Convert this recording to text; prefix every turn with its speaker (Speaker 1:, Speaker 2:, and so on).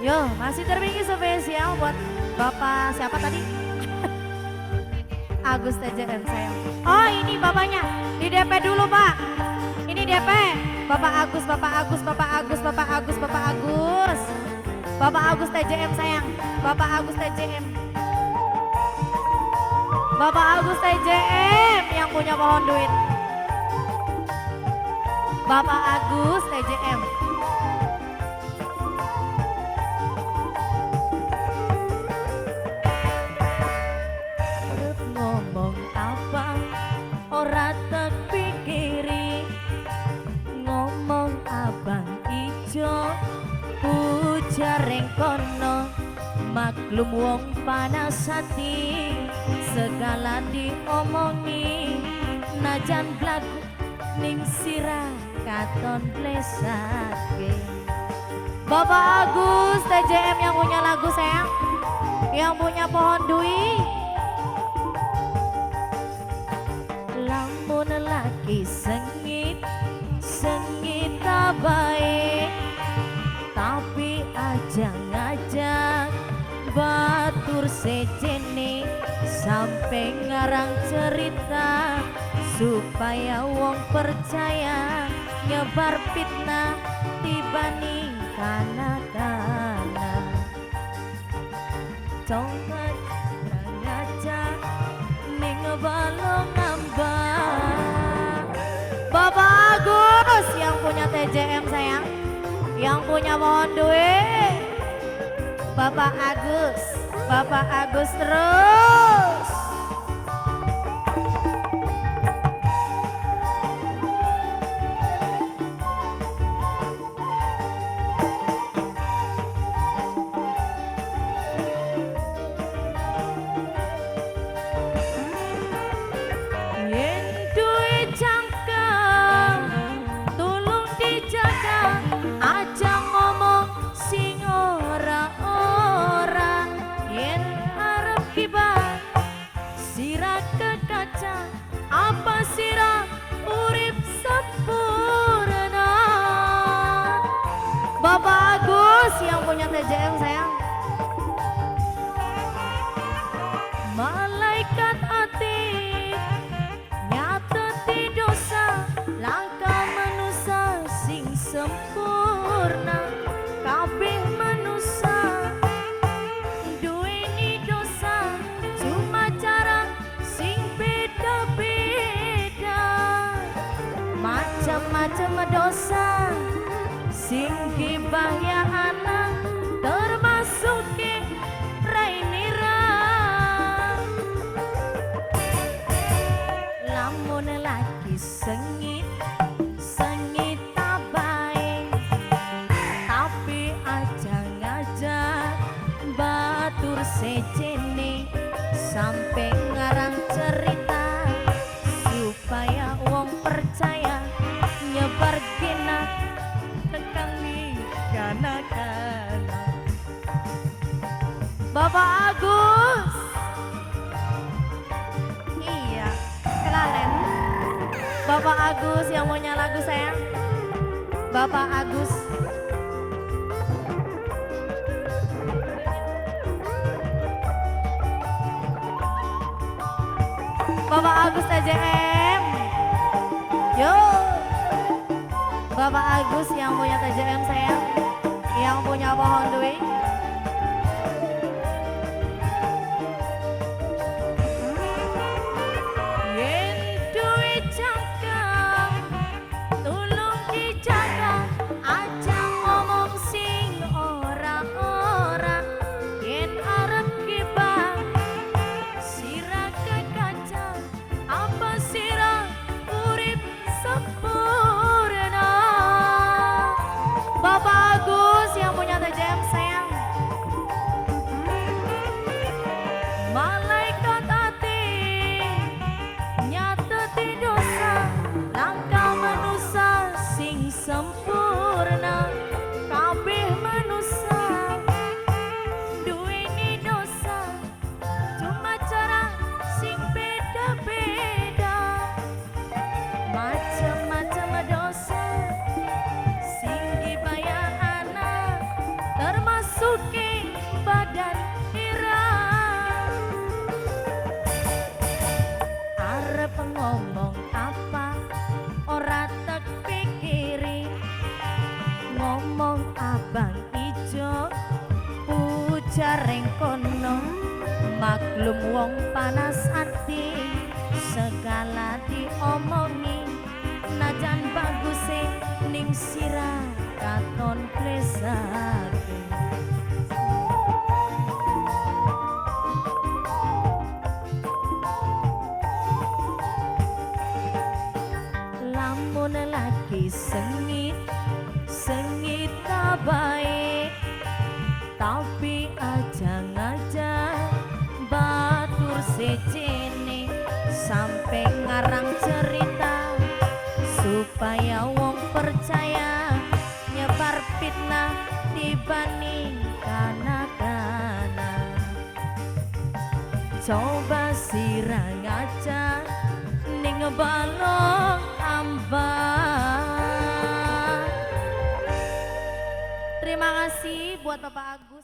Speaker 1: Yo, masih terpinggi spesial buat Bapak siapa tadi? Agus TJM sayang. Oh ini bapaknya, di DP dulu Pak. Ini DP, Bapak Agus, Bapak Agus, Bapak Agus, Bapak Agus, Bapak Agus. Bapak Agus TJM sayang, Bapak Agus TJM. Bapak Agus TJM yang punya pohon duit. Bapak Agus TJM. Ngomong apa ora terpikiri, ngomong abang ijo ujareng kono, maklum wong panas hati segala diomongi, najan blagu ning sirah katon blesake. Bapak Agus TJM yang punya lagu sayang, yang punya pohon dui. Lamun laki sengit, sengit baik, tapi ajang-ajang batur sejene sampai ngarang cerita supaya wong percaya, nyebar fitnah tibani kana-kana. Congkat ngajak ning balong ngambang. Bapak Agus yang punya TJM sayang, yang punya mohon duit. Bapak Agus, Bapak Agus terus. Apa sirah urip sempurna. Bapak Agus yang punya TJM sayang. Malaikat hati nyata ti dosa, langkah manusia sing sempurna. Kabeh manusia duweni dosa, cuma cara sing beda-beda. Macam-macam dosa sing gibah ya anak, termasuk Rainira. Lamun laki sengit, sengit baik, tapi ajang-ajang batur sejene sampai ngarang cerita supaya wong percaya, nyebar gina tentang kana-kana. Bapak Agus, iya kelalen. Bapak Agus yang punya lagu sayang, Bapak Agus. Bapak Agus TJM. Yo. Bapak Agus yang punya TJM sayang, yang punya pohon duit. Yen duit cangkang, tolong dijaga, aja ngomong sing ora-ora. Yen arep gibah sirah kekacang, apa sirah urip sempurna. Bapak Agus yang punya TJM sayang. Malaikat hati nyata ti dosa, langkah manusia sing sempurna. Kabeh manusia duweni dosa, cuma cara sing beda-beda. Macam-macam dosa sing dibayar anak, termasuk jareng kono maklum wong panas ati segala diomongi najan baguse ning sira katon plesake lamun lagi sengit sengit ta baik tapi aja ngajak batur secene sampai ngarang cerita supaya wong percaya nyebar fitnah dibanding kana-kana coba sira ngaca ning balong ambang. Terima kasih buat Bapak Agus.